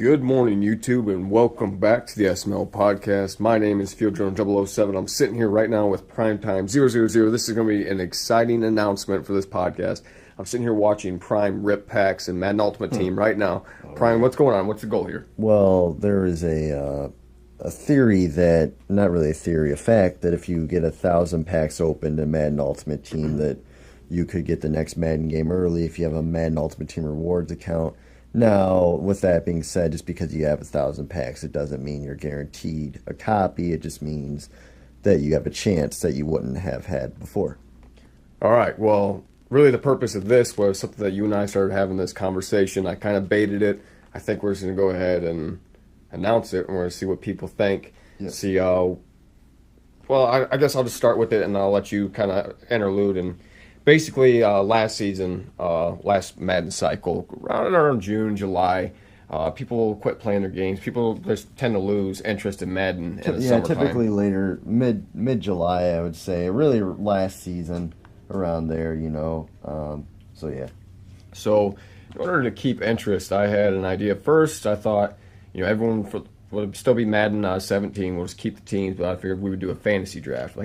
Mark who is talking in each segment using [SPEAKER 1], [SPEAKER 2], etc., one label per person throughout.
[SPEAKER 1] Good morning, YouTube, and welcome back to the SML podcast. My name is FieldDrone007. I'm sitting here right now with Primetime000. This is going to be an exciting announcement for this podcast. I'm sitting here watching Prime rip packs and Madden Ultimate Team right now. Prime, what's going on? What's the goal here?
[SPEAKER 2] Well, there is a theory that, not really a theory, a fact that if you get 1,000 packs opened in Madden Ultimate Team, that you could get the next Madden game early if you have a Madden Ultimate Team rewards account. Now, with that being said, just because you have 1,000 packs, it doesn't mean you're guaranteed a copy. It just means that you have a chance that you wouldn't have had before.
[SPEAKER 1] All right. Well, really the purpose of this was something that you and I started having this conversation. I kind of baited it. I think we're just going to go ahead and announce it, and we're going to see what people think.
[SPEAKER 2] Yep.
[SPEAKER 1] See well, I guess I'll just start with it, and I'll let you kind of interlude. And basically, last season, last Madden cycle, around June, July, people quit playing their games. People just tend to lose interest in Madden in the summertime.
[SPEAKER 2] Typically later, mid-July, I would say. Really last season, around there, so, yeah.
[SPEAKER 1] So, in order to keep interest, I had an idea. First, I thought, everyone would still be Madden 17. We'll just keep the teams, but I figured we would do a fantasy draft.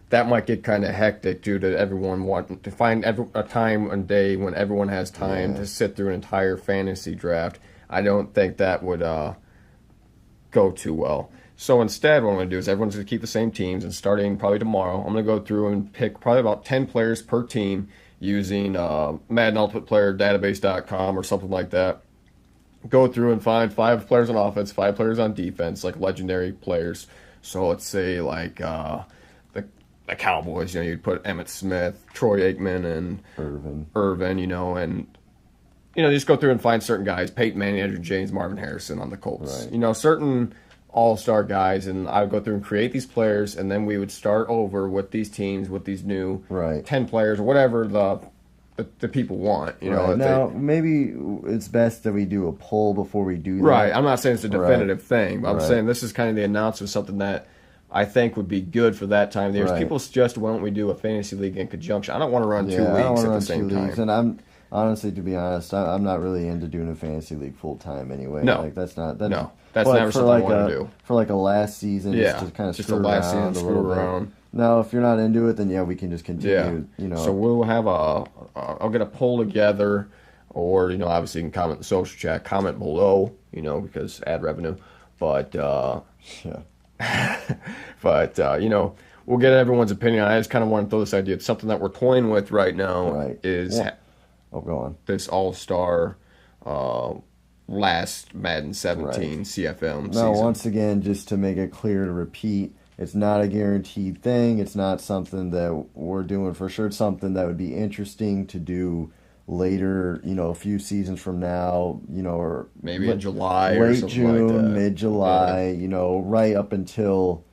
[SPEAKER 1] That might get kind of hectic due to everyone wanting to find a time and day when everyone has time to sit through an entire fantasy draft. I don't think that would go too well. So instead, what I'm going to do is everyone's going to keep the same teams, and starting probably tomorrow, I'm going to go through and pick probably about 10 players per team using Madden Ultimate Player Database.com or something like that. Go through and find 5 players on offense, 5 players on defense, like legendary players. So let's say like the Cowboys, you'd put Emmitt Smith, Troy Aikman, and Irvin, and just go through and find certain guys: Peyton Manning, Andrew James, Marvin Harrison on the Colts.
[SPEAKER 2] Right.
[SPEAKER 1] Certain all-star guys, and I would go through and create these players, and then we would start over with these teams, with these new 10 players or whatever the people want.
[SPEAKER 2] Now, maybe it's best that we do a poll before we do that.
[SPEAKER 1] Right. I'm not saying it's a definitive thing, but I'm saying this is kind of the announcement, something that I think would be good for that time of the year. People suggest, why don't we do a fantasy league in conjunction? I don't want to run 2 leagues at the same time.
[SPEAKER 2] And I'm honestly, to be honest, I'm not really into doing a fantasy league full time anyway.
[SPEAKER 1] No,
[SPEAKER 2] that's
[SPEAKER 1] never something I want to do.
[SPEAKER 2] For like a last season, just to kind of screw around a little bit. Now, if you're not into it, then we can just continue.
[SPEAKER 1] So we'll have I'll get a poll together, or obviously you can comment in the social chat, comment below, because ad revenue, but but we'll get everyone's opinion. I just kind of want to throw this idea. It's something that we're toying with right now. Is
[SPEAKER 2] go on.
[SPEAKER 1] This all-star last Madden 17 CFM season.
[SPEAKER 2] Now, once again, just to make it clear, to repeat, it's not a guaranteed thing. It's not something that we're doing for sure. It's something that would be interesting to do later, a few seasons from now, or
[SPEAKER 1] maybe in July
[SPEAKER 2] late
[SPEAKER 1] or something
[SPEAKER 2] June,
[SPEAKER 1] like that.
[SPEAKER 2] Mid-July, right up until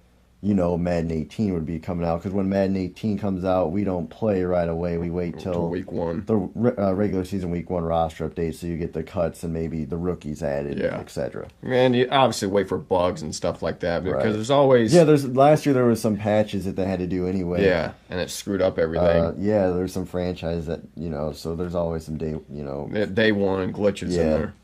[SPEAKER 2] Madden 18 would be coming out, because when Madden 18 comes out, we don't play right away. We wait till
[SPEAKER 1] week 1,
[SPEAKER 2] the regular season week 1 roster update, so you get the cuts and maybe the rookies added, etc.
[SPEAKER 1] And you obviously wait for bugs and stuff like that, because there's always
[SPEAKER 2] last year there was some patches that they had to do anyway.
[SPEAKER 1] And it screwed up everything.
[SPEAKER 2] There's some franchise that so there's always some day
[SPEAKER 1] one glitches in there.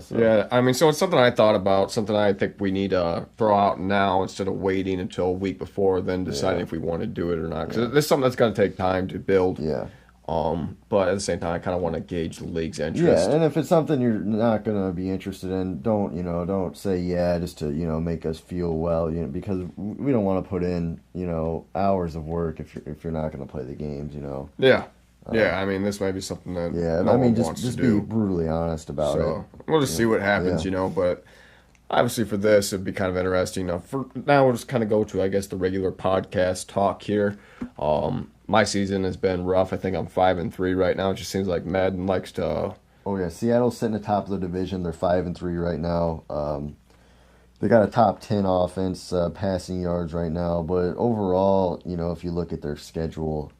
[SPEAKER 2] So
[SPEAKER 1] it's something I thought about, something I think we need to throw out now instead of waiting until a week before, then deciding if we want to do it or not. Because there's something that's going to take time to build. But at the same time, I kind of want to gauge the league's interest.
[SPEAKER 2] And if it's something you're not going to be interested in, don't say just to make us feel well, because we don't want to put in hours of work if you're not going to play the games,
[SPEAKER 1] This might be something that
[SPEAKER 2] just be brutally honest about it.
[SPEAKER 1] We'll just see what happens, but obviously for this, it'd be kind of interesting. For now, we'll just kind of go to, I guess, the regular podcast talk here. My season has been rough. I think I'm 5-3 right now. It just seems like Madden likes to...
[SPEAKER 2] Seattle's sitting atop of the division. They're 5-3 right now. They got a top 10 offense, passing yards right now, but overall, if you look at their schedule,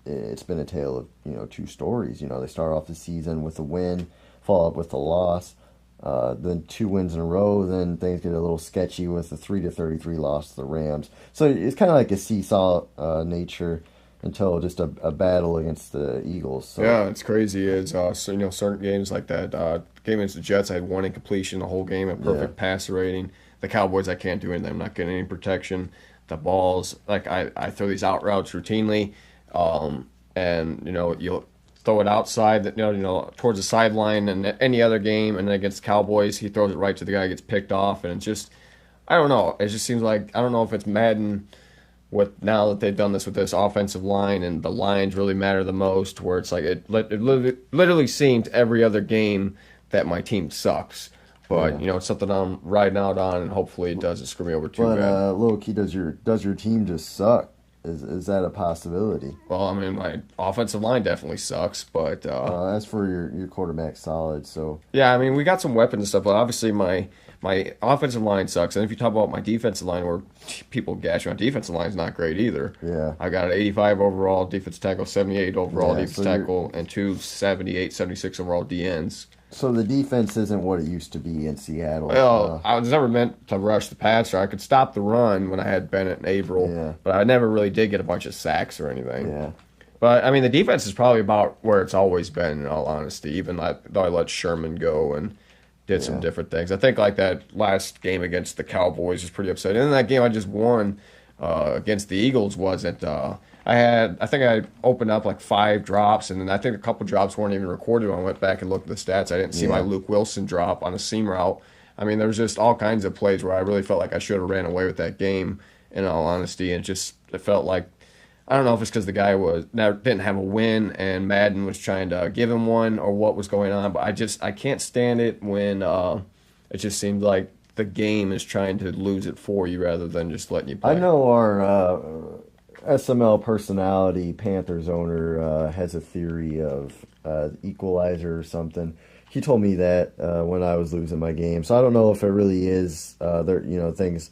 [SPEAKER 2] it's been a tale of, 2 stories. They start off the season with a win, follow up with a loss, then 2 wins in a row, then things get a little sketchy with the 3-33 loss to the Rams. So it's kind of like a seesaw nature. until just a battle against the Eagles. So
[SPEAKER 1] Yeah, it's crazy. Is so certain games like that. Game against the Jets, I had one incompletion the whole game, a perfect passer rating. The Cowboys, I can't do anything. I'm not getting any protection. The balls, like I throw these out routes routinely, and you'll throw it outside, towards the sideline, and any other game, and then against the Cowboys, he throws it right to the guy, gets picked off, and it's just, I don't know. It just seems like I don't know if it's Madden with now that they've done this with this offensive line and the lines really matter the most, where it's like it literally seems every other game that my team sucks. But it's something I'm riding out on, and hopefully it doesn't screw me over too bad.
[SPEAKER 2] But low key, does your team just suck? Is that a possibility?
[SPEAKER 1] Well, I mean, my offensive line definitely sucks, but
[SPEAKER 2] as for your quarterback, solid. So
[SPEAKER 1] yeah, I mean, we got some weapons and stuff, but obviously my offensive line sucks. And if you talk about my defensive line, where people gash my defensive line is not great either.
[SPEAKER 2] Yeah,
[SPEAKER 1] I got an 85 overall defensive tackle, 78 overall defensive tackle, and two 78, 76 overall DNs.
[SPEAKER 2] So the defense isn't what it used to be in Seattle.
[SPEAKER 1] Well, I was never meant to rush the passer. I could stop the run when I had Bennett and Averill, but I never really did get a bunch of sacks or anything.
[SPEAKER 2] Yeah.
[SPEAKER 1] But, I mean, the defense is probably about where it's always been, in all honesty, even though I let Sherman go and did some different things. I think, like, that last game against the Cowboys was pretty upsetting. And that game I just won against the Eagles wasn't I think I opened up like 5 drops, and then I think a couple drops weren't even recorded when I went back and looked at the stats. I didn't see my Luke Wilson drop on a seam route. I mean, there was just all kinds of plays where I really felt like I should have ran away with that game, in all honesty. And it felt like, I don't know if it's because the guy didn't have a win and Madden was trying to give him one or what was going on, but I can't stand it when it just seems like the game is trying to lose it for you rather than just letting you play.
[SPEAKER 2] I know our SML personality, Panthers owner, has a theory of equalizer or something. He told me that when I was losing my game. So I don't know if it really is. Things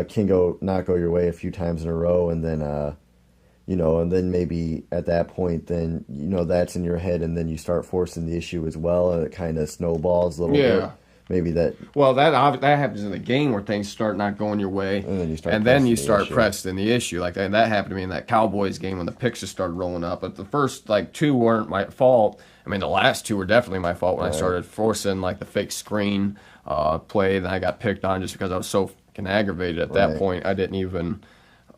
[SPEAKER 2] can not go your way a few times in a row, and then and then maybe at that point, then that's in your head, and then you start forcing the issue as well, and it kind of snowballs a little bit. Maybe that.
[SPEAKER 1] Well, that happens in the game where things start not going your way, and then you start pressing the issue. Like that happened to me in that Cowboys game when the picks just started rolling up. But the first 2 weren't my fault. I mean, the last 2 were definitely my fault when I started forcing the fake screen play. Then I got picked on just because I was so fucking aggravated at that point. I didn't even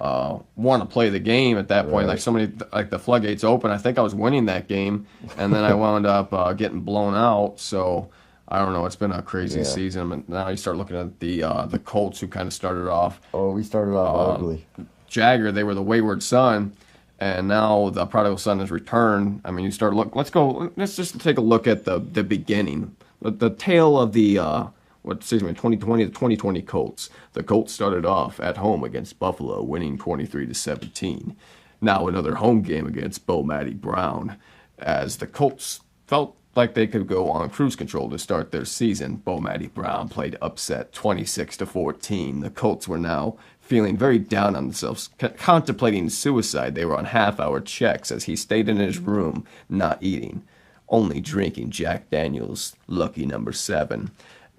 [SPEAKER 1] want to play the game at that point. Like somebody, the floodgates open. I think I was winning that game, and then I wound up getting blown out. So. I don't know. It's been a crazy season. And now you start looking at the Colts, who kind of started off.
[SPEAKER 2] Oh, we started off ugly.
[SPEAKER 1] Jagger, they were the wayward son, and now the prodigal son has returned. I mean, you start Let's just take a look at the beginning, the tale of the 2020 to 2020 Colts. The Colts started off at home against Buffalo, winning 23-17. Now another home game against Bo Matty Brown, as the Colts felt like they could go on cruise control to start their season. Bo Matty Brown played upset 26-14. The Colts were now feeling very down on themselves, contemplating suicide. They were on half-hour checks as he stayed in his room, not eating, only drinking Jack Daniels, lucky number 7.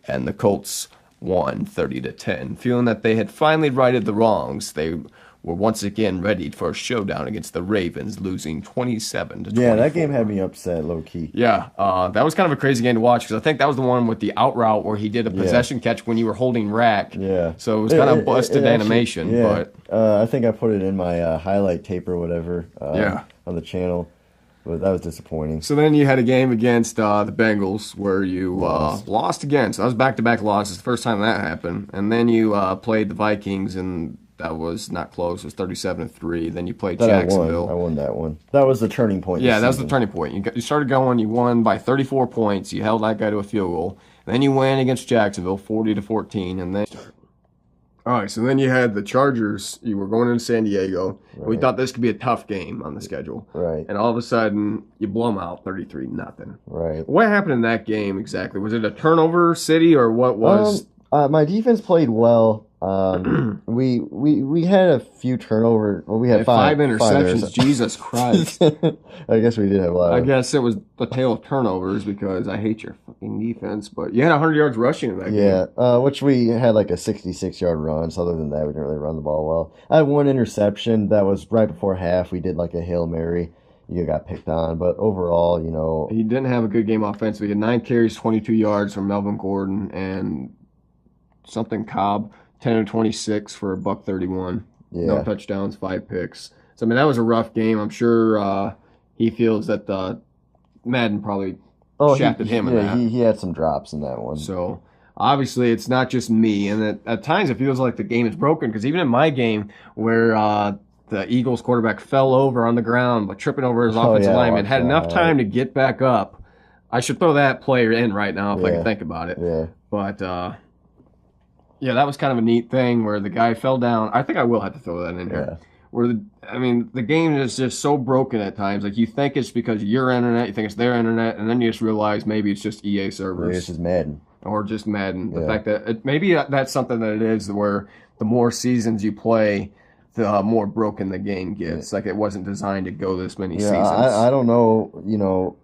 [SPEAKER 1] And the Colts won 30-10. Feeling that they had finally righted the wrongs, they were once again ready for a showdown against the Ravens, losing 27-24.
[SPEAKER 2] Yeah, that game had me upset, low key.
[SPEAKER 1] Yeah, that was kind of a crazy game to watch because I think that was the one with the out route where he did a possession catch when you were holding rack.
[SPEAKER 2] Yeah,
[SPEAKER 1] so it was kind of busted animation.
[SPEAKER 2] Yeah.
[SPEAKER 1] But
[SPEAKER 2] I think I put it in my highlight tape or whatever. On the channel. But that was disappointing.
[SPEAKER 1] So then you had a game against the Bengals where you lost again. So that was back-to-back losses. The first time that happened. And then you played the Vikings, and that was not close. It was 37-3. Then you played Jacksonville.
[SPEAKER 2] I won that one. That was the turning point.
[SPEAKER 1] Yeah, that was the turning point. You started going. You won by 34 points. You held that guy to a field goal. Then you win against Jacksonville, 40-14, and then. All right, so then you had the Chargers. You were going into San Diego. Right. We thought this could be a tough game on the schedule.
[SPEAKER 2] Right.
[SPEAKER 1] And all of a sudden, you blow them out 33-0.
[SPEAKER 2] Right.
[SPEAKER 1] What happened in that game exactly? Was it a turnover city or what was?
[SPEAKER 2] My defense played well. We had a few turnover. Well, we had
[SPEAKER 1] Five
[SPEAKER 2] five
[SPEAKER 1] interceptions. Jesus Christ.
[SPEAKER 2] I guess we did have a lot
[SPEAKER 1] I
[SPEAKER 2] of.
[SPEAKER 1] guess it was the tale of turnovers because I hate your fucking defense. But you had 100 yards rushing in that
[SPEAKER 2] Yeah,
[SPEAKER 1] game.
[SPEAKER 2] which we had like a 66-yard run. So other than that, we didn't really run the ball well. I had one interception that was right before half. We did like a Hail Mary. You got picked on, but overall,
[SPEAKER 1] He didn't have a good game offensively. He had 9 carries, 22 yards from Melvin Gordon and something Cobb, 10 of 26 for a buck 31. No
[SPEAKER 2] yeah.
[SPEAKER 1] touchdowns, 5 picks. So I mean that was a rough game. I'm sure he feels that Madden probably shafted him in
[SPEAKER 2] yeah,
[SPEAKER 1] that.
[SPEAKER 2] he had some drops in that one.
[SPEAKER 1] So obviously it's not just me, and at times it feels like the game is broken because even in my game where the Eagles quarterback fell over on the ground but tripping over his offensive lineman, had enough time to get back up. I should throw that player in right now if I can think about it.
[SPEAKER 2] Yeah.
[SPEAKER 1] But yeah, that was kind of a neat thing where the guy fell down. I think I will have to throw that in here.
[SPEAKER 2] Yeah.
[SPEAKER 1] Where the game is just so broken at times. Like you think it's because of your internet, you think it's their internet, and then you just realize maybe it's just EA servers.
[SPEAKER 2] Maybe it's just Madden.
[SPEAKER 1] Or just Madden. The
[SPEAKER 2] Yeah.
[SPEAKER 1] fact that maybe that's something that it is where the more seasons you play, the more broken the game gets. Like it wasn't designed to go this many seasons.
[SPEAKER 2] I don't know.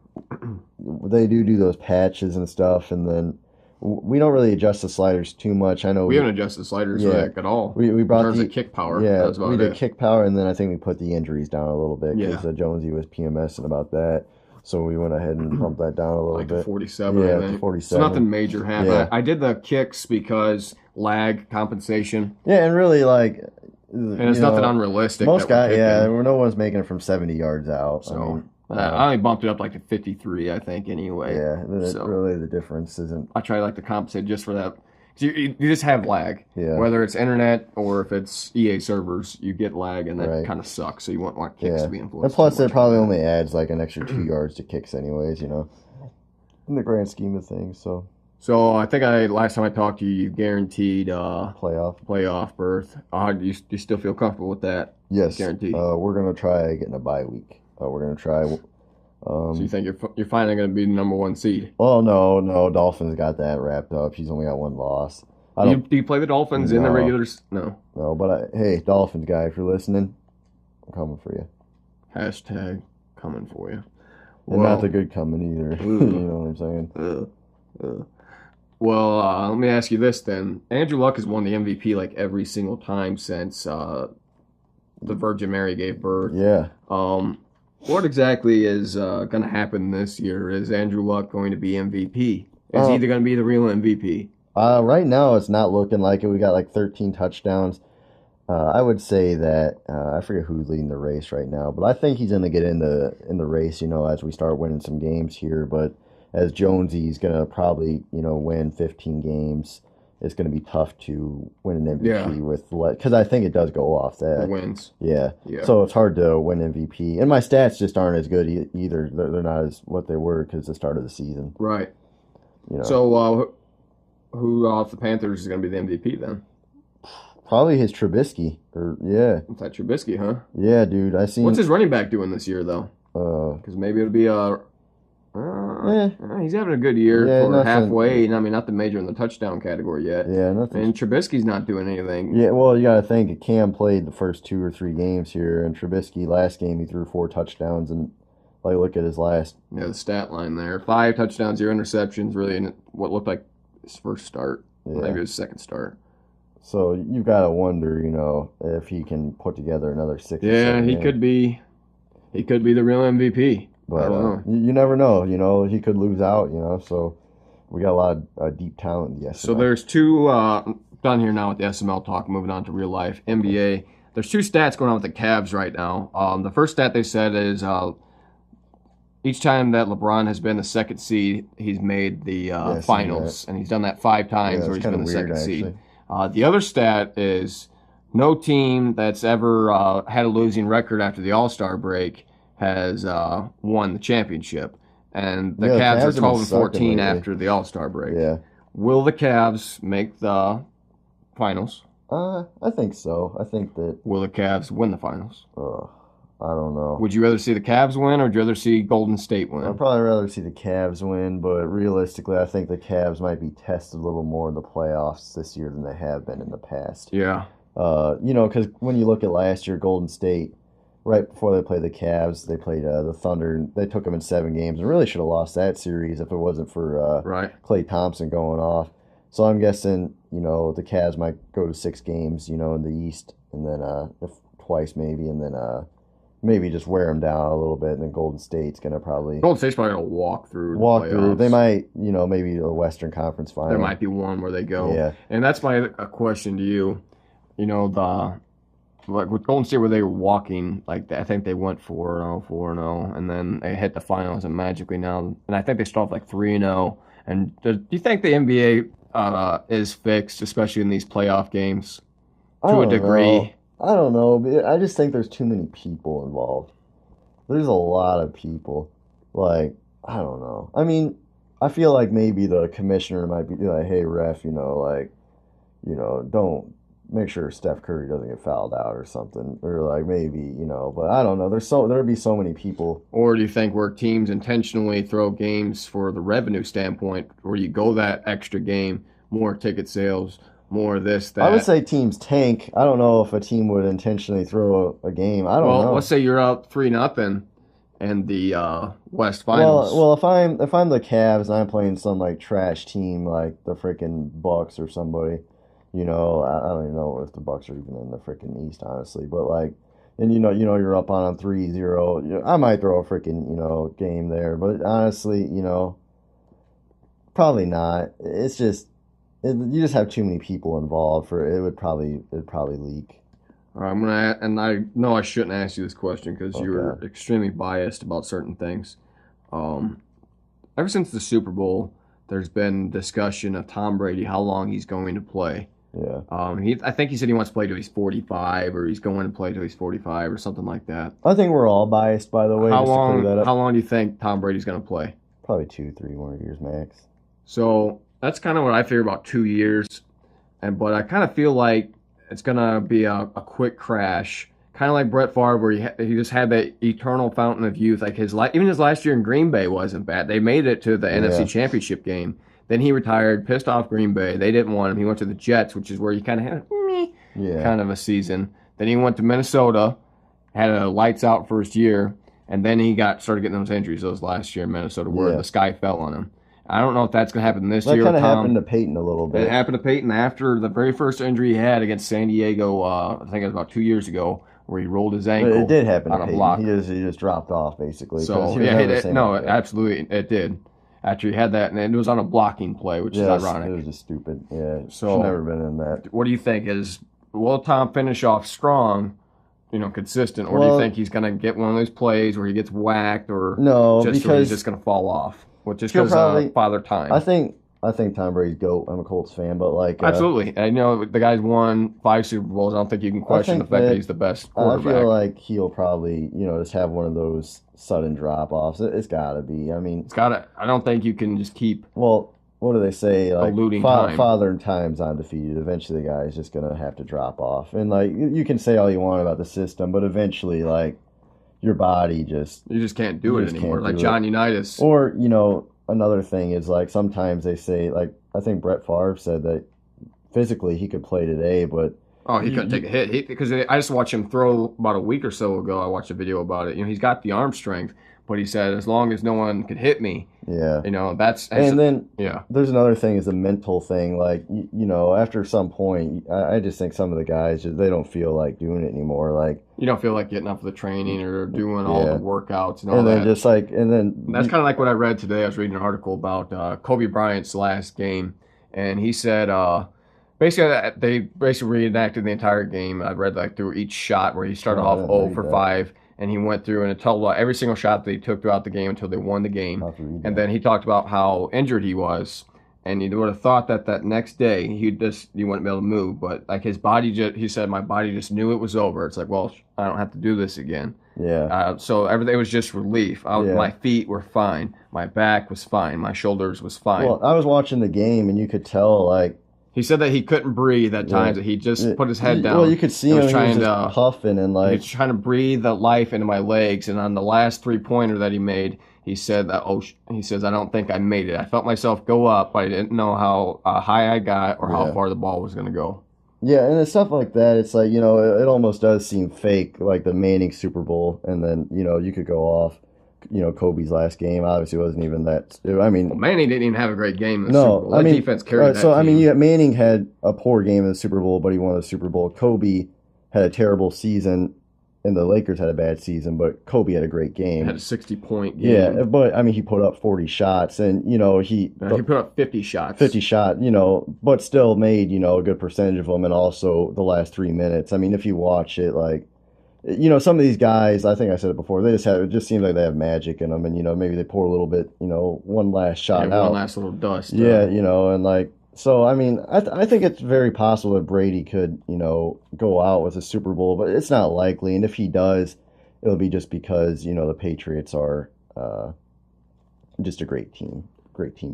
[SPEAKER 2] They do those patches and stuff, and then we don't really adjust the sliders too much. I know
[SPEAKER 1] we haven't adjusted sliders at all.
[SPEAKER 2] We brought
[SPEAKER 1] in terms of kick power.
[SPEAKER 2] Yeah,
[SPEAKER 1] that's about
[SPEAKER 2] we did
[SPEAKER 1] it.
[SPEAKER 2] kick power, and then I think we put the injuries down a little bit because Jonesy was PMSing about that. So we went ahead and bumped that down a little bit.
[SPEAKER 1] Like 47,
[SPEAKER 2] yeah,
[SPEAKER 1] I think.
[SPEAKER 2] 47.
[SPEAKER 1] So nothing major happened.
[SPEAKER 2] Yeah.
[SPEAKER 1] I did the kicks because lag, compensation.
[SPEAKER 2] Yeah, and really
[SPEAKER 1] And it's nothing unrealistic.
[SPEAKER 2] Most guys, no one's making it from 70 yards out.
[SPEAKER 1] So I only bumped it up like to 53, I think, anyway.
[SPEAKER 2] Yeah, really the difference isn't.
[SPEAKER 1] I try to compensate just for that. You just have lag.
[SPEAKER 2] Yeah.
[SPEAKER 1] Whether it's internet or if it's EA servers, you get lag, and that kind of sucks. So you want kicks to be influenced.
[SPEAKER 2] And plus, it probably only adds like an extra 2 yards to kicks, anyways. In the grand scheme of things.
[SPEAKER 1] So I think last time I talked to you, you guaranteed
[SPEAKER 2] playoff
[SPEAKER 1] berth. Do you still feel comfortable with that?
[SPEAKER 2] Yes.
[SPEAKER 1] Guaranteed.
[SPEAKER 2] We're gonna try getting a bye week. We're gonna try.
[SPEAKER 1] So you think you're finally going to be the number 1 seed?
[SPEAKER 2] Oh no, Dolphins got that wrapped up. He's only got one loss.
[SPEAKER 1] Do you play the Dolphins in the regulars? No.
[SPEAKER 2] No, but hey, Dolphins guy, if you're listening, I'm coming for you.
[SPEAKER 1] Hashtag coming for you.
[SPEAKER 2] And not the good coming either. You know what I'm saying?
[SPEAKER 1] Well, let me ask you this then. Andrew Luck has won the MVP like every single time since the Virgin Mary gave birth.
[SPEAKER 2] Yeah.
[SPEAKER 1] What exactly is going to happen this year? Is Andrew Luck going to be MVP? Is he either going to be the real MVP?
[SPEAKER 2] Right now, it's not looking like it. We got like 13 touchdowns. I would say that I forget who's leading the race right now, but I think he's going to get in the race. As we start winning some games here. But as Jonesy's going to probably win 15 games. It's going to be tough to win an MVP because I think it does go off that.
[SPEAKER 1] The wins.
[SPEAKER 2] Yeah. So it's hard to win MVP. And my stats just aren't as good either. They're not as what they were because the start of the season.
[SPEAKER 1] Right. So who off the Panthers is going to be the MVP then?
[SPEAKER 2] Probably his Trubisky.
[SPEAKER 1] It's that Trubisky, huh?
[SPEAKER 2] Yeah, dude. What's
[SPEAKER 1] his running back doing this year though? Because maybe it'll be he's having a good year for halfway. I mean, not the major in the touchdown category yet.
[SPEAKER 2] Yeah, nothing.
[SPEAKER 1] And Trubisky's not doing anything.
[SPEAKER 2] Yeah, well, you got to think Cam played the first 2 or 3 games here, and Trubisky last game he threw 4 touchdowns, and look at his last.
[SPEAKER 1] Yeah, the stat line there: 5 touchdowns, 0 interceptions. Really, in what looked like his first start, maybe his second start.
[SPEAKER 2] So you got to wonder, if he can put together another 6.
[SPEAKER 1] Yeah, he could be. He could be the real MVP.
[SPEAKER 2] But you never know. He could lose out. So we got a lot of deep talent in the SML.
[SPEAKER 1] So there's 2 done here now with the SML talk. Moving on to real life NBA. There's 2 stats going on with the Cavs right now. The first stat they said is each time that LeBron has been the 2nd seed, he's made the finals, and he's done that 5 times where he's been the 2nd seed. The other stat is no team that's ever had a losing record after the All-Star break has won the championship. And the Cavs are 12-14 after the All-Star break.
[SPEAKER 2] Yeah.
[SPEAKER 1] Will the Cavs make the finals?
[SPEAKER 2] I think so. I think that.
[SPEAKER 1] Will the Cavs win the finals?
[SPEAKER 2] I don't know.
[SPEAKER 1] Would you rather see the Cavs win, or would you rather see Golden State
[SPEAKER 2] I'd
[SPEAKER 1] win?
[SPEAKER 2] probably rather see the Cavs win, but realistically, I think the Cavs might be tested a little more in the playoffs this year than they have been in the past.
[SPEAKER 1] Yeah.
[SPEAKER 2] Because when you look at last year, Golden State, right before they played the Cavs, they played the Thunder. They took them in 7 games and really should have lost that series if it wasn't for
[SPEAKER 1] Right.
[SPEAKER 2] Klay Thompson going off. So I'm guessing, the Cavs might go to 6 games, in the East, and then if twice maybe, and then maybe just wear them down a little bit, and then Golden State's gonna probably
[SPEAKER 1] Golden State's probably gonna walk through.
[SPEAKER 2] walk
[SPEAKER 1] the
[SPEAKER 2] through. They
[SPEAKER 1] playoffs.
[SPEAKER 2] might, maybe a Western Conference final.
[SPEAKER 1] There might be one where they go.
[SPEAKER 2] Yeah.
[SPEAKER 1] And that's my a question to you. Like with Golden State, where they were walking, like I think they went 4-0, 4-0, and then they hit the finals, and magically now, and I think they start off like 3-0. And do you think the NBA is fixed, especially in these playoff games,
[SPEAKER 2] I
[SPEAKER 1] to a
[SPEAKER 2] don't
[SPEAKER 1] degree?
[SPEAKER 2] know. I don't know. But I just think there's too many people involved. There's a lot of people. Like, I don't know. I mean, I feel like maybe the commissioner might be like, hey, ref, don't make sure Steph Curry doesn't get fouled out or something. Or like maybe, but I don't know. There'd be so many people.
[SPEAKER 1] Or do you think where teams intentionally throw games for the revenue standpoint, where you go that extra game, more ticket sales, more this, that?
[SPEAKER 2] I would say teams tank. I don't know if a team would intentionally throw a game. I don't know.
[SPEAKER 1] Well, let's say you're up 3-0 in the West Finals.
[SPEAKER 2] Well, if I'm the Cavs and I'm playing some like trash team like the freaking Bucks or somebody, I don't even know if the Bucks are even in the freaking East, honestly. But like, and you're up on 3-0. I might throw a freaking game there, but honestly, probably not. It's just you just have too many people involved for it. It'd probably leak.
[SPEAKER 1] All right, and I know I shouldn't ask you this question because you were
[SPEAKER 2] Okay.
[SPEAKER 1] extremely biased about certain things. Ever since the Super Bowl, there's been discussion of Tom Brady, how long he's going to play.
[SPEAKER 2] Yeah.
[SPEAKER 1] I think he said he wants to play till he's 45, or he's going to play till he's 45, or something like that.
[SPEAKER 2] I think we're all biased, by the way.
[SPEAKER 1] How
[SPEAKER 2] just to clear that up.
[SPEAKER 1] long? How long do you think Tom Brady's going to play?
[SPEAKER 2] Probably 2-3 more years max.
[SPEAKER 1] So that's kind of what I figure about 2 years, but I kind of feel like it's gonna be a quick crash, kind of like Brett Favre, where he just had that eternal fountain of youth. Like even his last year in Green Bay wasn't bad. They made it to the NFC Championship game. Then he retired, pissed off Green Bay. They didn't want him. He went to the Jets, which is where he kind of had kind of a season. Then he went to Minnesota, had a lights out first year, and then he started getting those injuries those last year in Minnesota, where the sky fell on him. I don't know if that's going to happen this year.
[SPEAKER 2] That kind of happened to Peyton a little bit.
[SPEAKER 1] It happened to Peyton after the very first injury he had against San Diego, I think it was about 2 years ago, where he rolled his ankle.
[SPEAKER 2] It did happen
[SPEAKER 1] on
[SPEAKER 2] to
[SPEAKER 1] a
[SPEAKER 2] Peyton.
[SPEAKER 1] block.
[SPEAKER 2] He just dropped off, basically.
[SPEAKER 1] So, absolutely, it did. After he had that, and it was on a blocking play, which is ironic.
[SPEAKER 2] It was just stupid. Yeah,
[SPEAKER 1] So-
[SPEAKER 2] should never been in that.
[SPEAKER 1] What do you think? Will Tom finish off strong, consistent, or do you
[SPEAKER 2] Well-
[SPEAKER 1] think he's going to get one of those plays where he gets whacked, or
[SPEAKER 2] No,
[SPEAKER 1] where he's
[SPEAKER 2] because
[SPEAKER 1] just going to fall off? Well, just
[SPEAKER 2] He'll
[SPEAKER 1] because
[SPEAKER 2] probably-
[SPEAKER 1] Father Time.
[SPEAKER 2] I think Tom Brady's GOAT. I'm a Colts fan, but like
[SPEAKER 1] Absolutely. I know the guy's won 5 Super Bowls. I don't think you can question the
[SPEAKER 2] think
[SPEAKER 1] fact that
[SPEAKER 2] that-
[SPEAKER 1] he's the best
[SPEAKER 2] I
[SPEAKER 1] quarterback.
[SPEAKER 2] feel like he'll probably just have one of those sudden drop offs. It's got to be. I mean,
[SPEAKER 1] I don't think you can just keep.
[SPEAKER 2] well, what do they say? Like
[SPEAKER 1] Eluding time.
[SPEAKER 2] Father Time's undefeated. Eventually, the guy's just gonna have to drop off. And like you can say all you want about the system, but eventually, like your body just
[SPEAKER 1] You just can't do
[SPEAKER 2] You
[SPEAKER 1] it
[SPEAKER 2] just
[SPEAKER 1] anymore.
[SPEAKER 2] can't
[SPEAKER 1] Like
[SPEAKER 2] do
[SPEAKER 1] John Unitas.
[SPEAKER 2] Or, another thing is like sometimes they say, like, I think Brett Favre said that physically he could play today, but
[SPEAKER 1] Oh, he couldn't take a hit. Because I just watched him throw about a week or so ago. I watched a video about it. He's got the arm strength, but he said as long as no one could hit me,
[SPEAKER 2] yeah.
[SPEAKER 1] that's
[SPEAKER 2] And then
[SPEAKER 1] yeah.
[SPEAKER 2] there's another thing is a mental thing. Like, after some point, I just think some of the guys, they don't feel like doing it anymore. Like,
[SPEAKER 1] You don't feel like getting up for the training or doing all
[SPEAKER 2] Yeah.
[SPEAKER 1] the workouts and all
[SPEAKER 2] and then
[SPEAKER 1] that. That's kind of like what I read today. I was reading an article about Kobe Bryant's last game, and he said they basically reenacted the entire game. I read through each shot where he started
[SPEAKER 2] Oh, I
[SPEAKER 1] off
[SPEAKER 2] didn't
[SPEAKER 1] 0
[SPEAKER 2] read
[SPEAKER 1] for
[SPEAKER 2] that.
[SPEAKER 1] 5, and he went through and it told about every single shot that he took throughout the game until they won the game.
[SPEAKER 2] I'll have to read
[SPEAKER 1] And
[SPEAKER 2] that.
[SPEAKER 1] then he talked about how injured he was, and you would have thought that next day he wouldn't be able to move, but like his body he said my body just knew it was over. It's like, well, I don't have to do this again.
[SPEAKER 2] Yeah.
[SPEAKER 1] So everything was just relief.
[SPEAKER 2] Yeah.
[SPEAKER 1] My feet were fine. My back was fine. My shoulders was fine.
[SPEAKER 2] Well, I was watching the game, and you could tell, like,
[SPEAKER 1] He said that he couldn't breathe at times. That he just put his head down.
[SPEAKER 2] Well, you could see him
[SPEAKER 1] trying
[SPEAKER 2] just puffing and
[SPEAKER 1] he was trying to breathe the life into my legs. And on the last 3-pointer that he made, he said that he says, I don't think I made it. I felt myself go up, but I didn't know how high I got or how far the ball was going to go.
[SPEAKER 2] Yeah, and it's stuff like that. It's like, it almost does seem fake, like the Manning Super Bowl, and then you could go off. Kobe's last game obviously wasn't even that. I mean,
[SPEAKER 1] Manning didn't even have a great game in the Super Bowl. That defense carried that
[SPEAKER 2] so
[SPEAKER 1] team.
[SPEAKER 2] Manning had a poor game in the Super Bowl, but he won the Super Bowl. Kobe had a terrible season, and the Lakers had a bad season, but Kobe had a great game.
[SPEAKER 1] Had a 60-point game.
[SPEAKER 2] Yeah, but he put up 40 shots, and he
[SPEAKER 1] put up 50 shots.
[SPEAKER 2] 50 shot, but still made a good percentage of them, and also the last 3 minutes. I mean, if you watch it, like. Some of these guys, I think I said it before, it just seems like they have magic in them, and, maybe they pour a little bit, one last shot out.
[SPEAKER 1] One last little dust.
[SPEAKER 2] Yeah, and like, so, I mean, I think it's very possible that Brady could, go out with a Super Bowl, but it's not likely, and if he does, it'll be just because, the Patriots are just a great team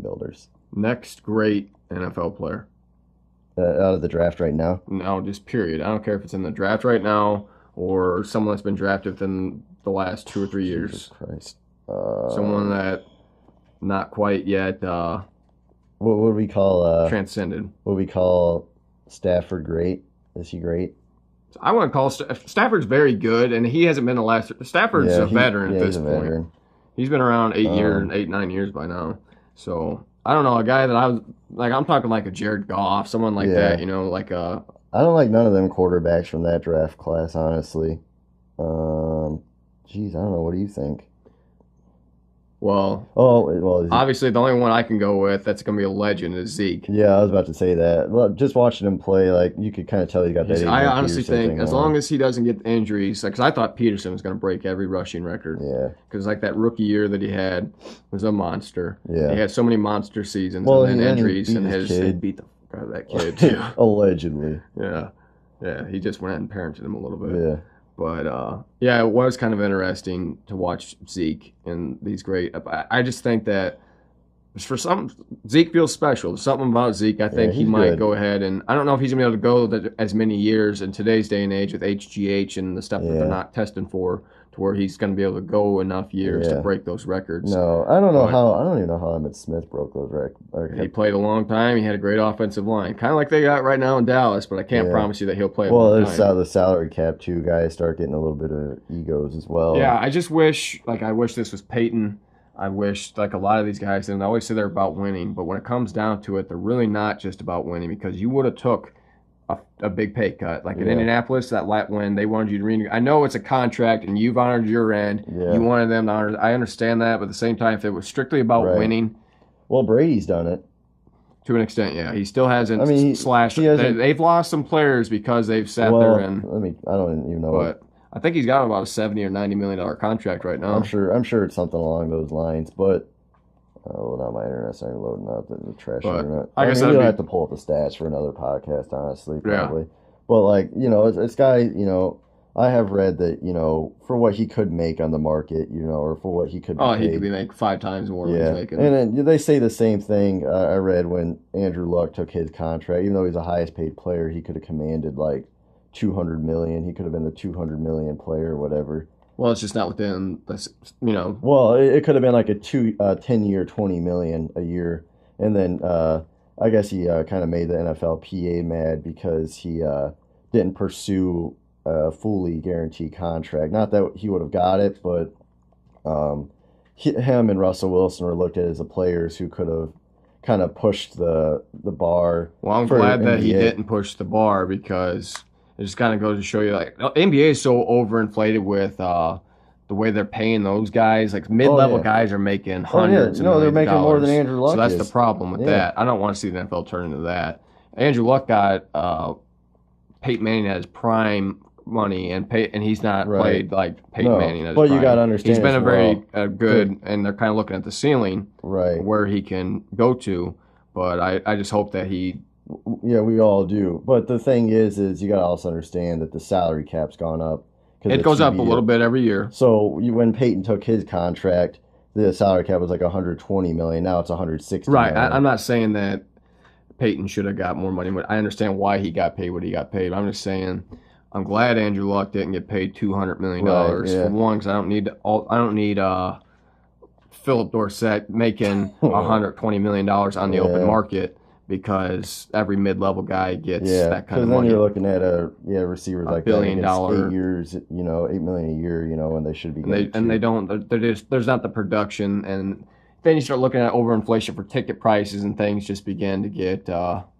[SPEAKER 2] builders.
[SPEAKER 1] Next great NFL player.
[SPEAKER 2] Out of the draft right now?
[SPEAKER 1] No, just period. I don't care if it's in the draft right now, or someone that's been drafted within the last 2 or 3 years.
[SPEAKER 2] Jesus Christ.
[SPEAKER 1] Someone that not quite yet
[SPEAKER 2] what would we call
[SPEAKER 1] transcended.
[SPEAKER 2] What would we call Stafford great? Is he great?
[SPEAKER 1] I want to call Stafford's very good, and he hasn't been the last. Stafford's a veteran at this point. Veteran. He's been around 9 years by now. So I don't know, a guy that I'm talking like a Jared Goff, someone like that, like a.
[SPEAKER 2] I don't like none of them quarterbacks from that draft class, honestly. I don't know. What do you think?
[SPEAKER 1] Well, obviously the only one I can go with that's going to be a legend is Zeke.
[SPEAKER 2] Yeah, I was about to say that. Well, just watching him play, like you could kind of tell he got that.
[SPEAKER 1] I honestly think as long as he doesn't get injuries, because I thought Peterson was going to break every rushing record.
[SPEAKER 2] Yeah.
[SPEAKER 1] Because like that rookie year that he had was a monster.
[SPEAKER 2] Yeah.
[SPEAKER 1] He had so many monster seasons and then injuries, and he beat the fuck out of that kid too.
[SPEAKER 2] Allegedly.
[SPEAKER 1] Yeah. Yeah. He just went out and parented him a little bit.
[SPEAKER 2] Yeah.
[SPEAKER 1] But, it was kind of interesting to watch Zeke and these great. I just think that Zeke feels special. There's something about Zeke. I think he might go ahead, and I don't know if he's going to be able to go as many years in today's day and age with HGH and the stuff that they're not testing for, to where he's going to be able to go enough years to break those records.
[SPEAKER 2] No, I don't even know how Emmitt Smith broke those records.
[SPEAKER 1] He played a long time. He had a great offensive line, kind of like they got right now in Dallas. But I can't promise you that he'll play a long time.
[SPEAKER 2] Well, the salary cap too. Guys start getting a little bit of egos as well.
[SPEAKER 1] Yeah, I just wish, I wish this was Peyton. I wish, a lot of these guys, and I always say they're about winning, but when it comes down to it, they're really not just about winning, because you would have took a big pay cut. Like in Indianapolis, when they wanted you to renew. I know it's a contract, and you've honored your end. Yeah. You wanted them to honor. I understand that, but at the same time, if it was strictly about winning.
[SPEAKER 2] Well, Brady's done it.
[SPEAKER 1] To an extent, yeah. He still hasn't they've lost some players because they've sat there and.
[SPEAKER 2] I don't even know.
[SPEAKER 1] But I think he's got about a $70 or $90 million contract right now.
[SPEAKER 2] I'm sure it's something along those lines, but now my internet's not loading up the trash internet.
[SPEAKER 1] I guess
[SPEAKER 2] you'll have to pull up the stats for another podcast, honestly, probably. Yeah. But it's guy, I have read that, for what he could make on the market, or for what he could be
[SPEAKER 1] he could be making 5 times more than he's making.
[SPEAKER 2] And then they say the same thing. I read when Andrew Luck took his contract, even though he's the highest paid player, he could have commanded $200 million. He could have been the $200 million player or whatever.
[SPEAKER 1] Well, it's just not within this,
[SPEAKER 2] Well, it could have been like a 10-year, $20 million a year, and then I guess he kind of made the NFLPA mad because he didn't pursue a fully guaranteed contract. Not that he would have got it, but him and Russell Wilson were looked at as the players who could have kind of pushed the bar.
[SPEAKER 1] Well, I'm glad that he didn't push the bar, because it just kind of goes to show you, NBA is so overinflated with the way they're paying those guys. Mid-level guys are making hundreds.
[SPEAKER 2] No, they're making more than Andrew Luck.
[SPEAKER 1] So that's the problem with that. I don't want to see the NFL turn into that. Andrew Luck got Peyton Manning at his prime money, and he's not played like Peyton Manning at his prime.
[SPEAKER 2] You got to understand,
[SPEAKER 1] he's been a very good, and they're kind of looking at the ceiling, where he can go to. But I just hope that he.
[SPEAKER 2] Yeah, we all do. But the thing is you got to also understand that the salary cap's gone up.
[SPEAKER 1] It goes up a little bit every year.
[SPEAKER 2] So when Peyton took his contract, the salary cap was $120 million. Now it's $160 million.
[SPEAKER 1] I'm not saying that Peyton should have got more money. But I understand why he got paid what he got paid. I'm just saying, I'm glad Andrew Luck didn't get paid $200 million for one, because I don't need Philip Dorsett making $120 million on the open market, because every mid-level guy gets that kind of money.
[SPEAKER 2] Because then you're looking at receivers like
[SPEAKER 1] $1 billion,
[SPEAKER 2] $8 years, $8 million a year, when they should be getting.
[SPEAKER 1] They don't. There's not the production, and then you start looking at overinflation for ticket prices, and things just begin to get.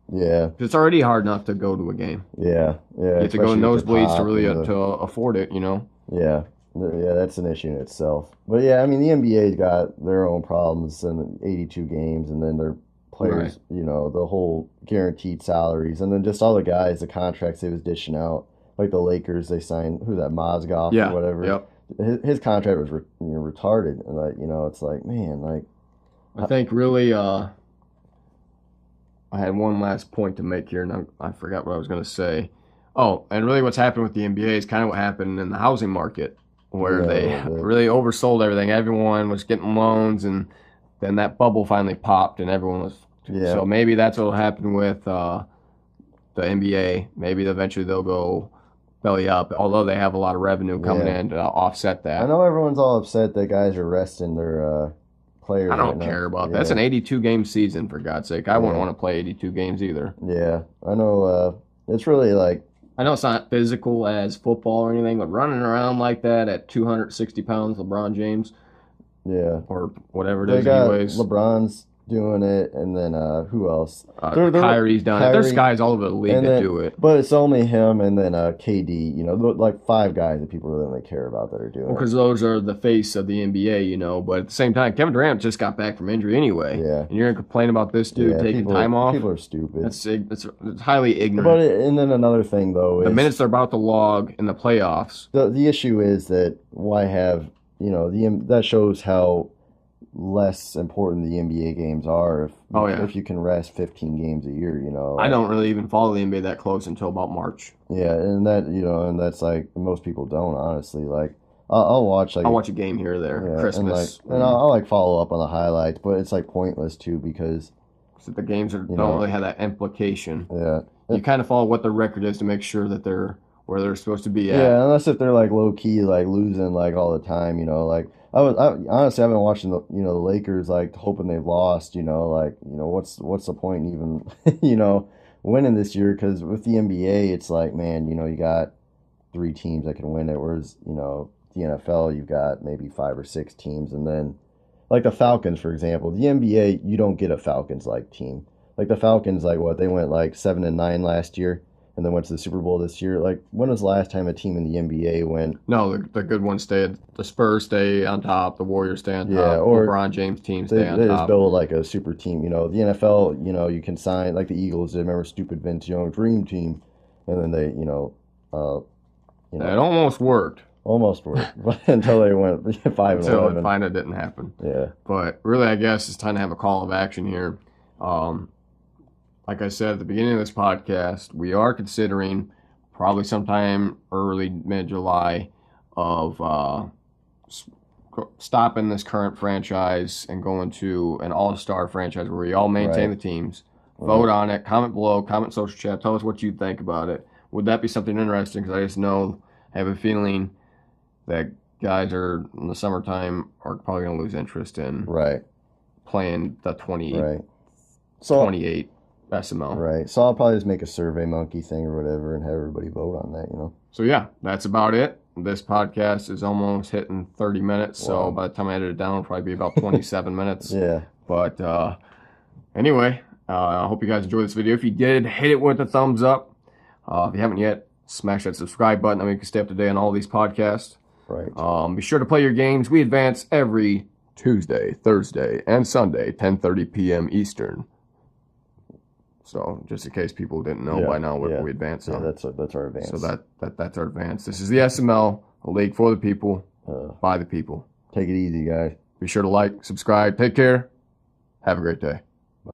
[SPEAKER 1] It's already hard enough to go to a game.
[SPEAKER 2] You
[SPEAKER 1] have to go nosebleeds to really to afford it.
[SPEAKER 2] Yeah, that's an issue in itself. But yeah, I mean, the NBA's got their own problems and 82 games, and then their players, the whole guaranteed salaries, and then just all the guys, the contracts they was dishing out. Like the Lakers, they signed Mozgov or whatever.
[SPEAKER 1] Yep.
[SPEAKER 2] His contract was retarded, and it's like, man,
[SPEAKER 1] I think really. I had one last point to make here, and I forgot what I was going to say. Oh, and really what's happened with the NBA is kind of what happened in the housing market, where they really oversold everything. Everyone was getting loans, and then that bubble finally popped, and everyone was. So maybe that's what will happen with the NBA. Maybe eventually they'll go belly up, although they have a lot of revenue coming in to offset that.
[SPEAKER 2] I know everyone's all upset that guys are resting their players.
[SPEAKER 1] I don't care about that. That's an 82-game season, for God's sake. I wouldn't want to play 82 games either.
[SPEAKER 2] Yeah, I know. It's really like...
[SPEAKER 1] I know it's not physical as football or anything, but running around like that at 260 pounds, LeBron James, or whatever it is he weighs.
[SPEAKER 2] LeBron's doing it, and then who else?
[SPEAKER 1] Kyrie's done it. There's guys all over the league that do it.
[SPEAKER 2] But it's only him and then KD, like 5 guys that people really care about that are doing it.
[SPEAKER 1] Because those are the face of the NBA, but at the same time, Kevin Durant just got back from injury anyway. And you're going to complain about this dude taking time off?
[SPEAKER 2] People are stupid.
[SPEAKER 1] It's highly ignorant.
[SPEAKER 2] But and then another thing, though, is...
[SPEAKER 1] The minutes they're about to log in the playoffs.
[SPEAKER 2] The issue is that why have, that shows how less important the NBA games are if you can rest 15 games a year,
[SPEAKER 1] I don't really even follow the NBA that close until about March.
[SPEAKER 2] And that, and that's like most people don't, honestly. Like I'll watch
[SPEAKER 1] a game here or there, Christmas.
[SPEAKER 2] And I'll follow up on the highlights, but it's pointless too because
[SPEAKER 1] the games don't really have that implication. You kind of follow what the record is to make sure that they're where they're supposed to be at.
[SPEAKER 2] Yeah, unless if they're low key losing all the time, I honestly I've been watching the Lakers hoping they've lost, what's the point in even winning this year, because with the NBA it's man, you got 3 teams that can win it, whereas the NFL you've got maybe 5 or 6 teams, and then the Falcons, for example, the NBA you don't get a Falcons team. The Falcons they went 7-9 last year. And then went to the Super Bowl this year. When was the last time a team in the NBA went?
[SPEAKER 1] No, the good ones stay. The Spurs stay on top. The Warriors stay on top. Or LeBron James teams stay on top. They just build
[SPEAKER 2] a super team. The NFL, you can sign the Eagles. They remember stupid Vince Young dream team, and then they,
[SPEAKER 1] it almost worked.
[SPEAKER 2] Almost worked, until they went 5-11.
[SPEAKER 1] Until it finally didn't happen.
[SPEAKER 2] Yeah.
[SPEAKER 1] But really, I guess it's time to have a call of action here. Like I said at the beginning of this podcast, we are considering probably sometime early, mid-July of stopping this current franchise and going to an all-star franchise where we all maintain the teams. Vote on it. Comment below. Comment social chat. Tell us what you think about it. Would that be something interesting? Because I just have a feeling that guys in the summertime are probably going to lose interest in playing the 28 SML.
[SPEAKER 2] Right. So I'll probably just make a Survey Monkey thing or whatever and have everybody vote on that,
[SPEAKER 1] So yeah, that's about it. This podcast is almost hitting 30 minutes. So by the time I edit it down, it'll probably be about 27 minutes.
[SPEAKER 2] Yeah.
[SPEAKER 1] But anyway, I hope you guys enjoyed this video. If you did, hit it with a thumbs up. If you haven't yet, smash that subscribe button. That way you can stay up to date on all these podcasts.
[SPEAKER 2] Right.
[SPEAKER 1] Be sure to play your games. We advance every Tuesday, Thursday, and Sunday, 10:30 p.m. Eastern. So, just in case people didn't know by now what we advance on.
[SPEAKER 2] Yeah, that's our advance.
[SPEAKER 1] So that's our advance. This is the SML, a league for the people, by the people.
[SPEAKER 2] Take it easy, guys.
[SPEAKER 1] Be sure to like, subscribe, take care. Have a great day.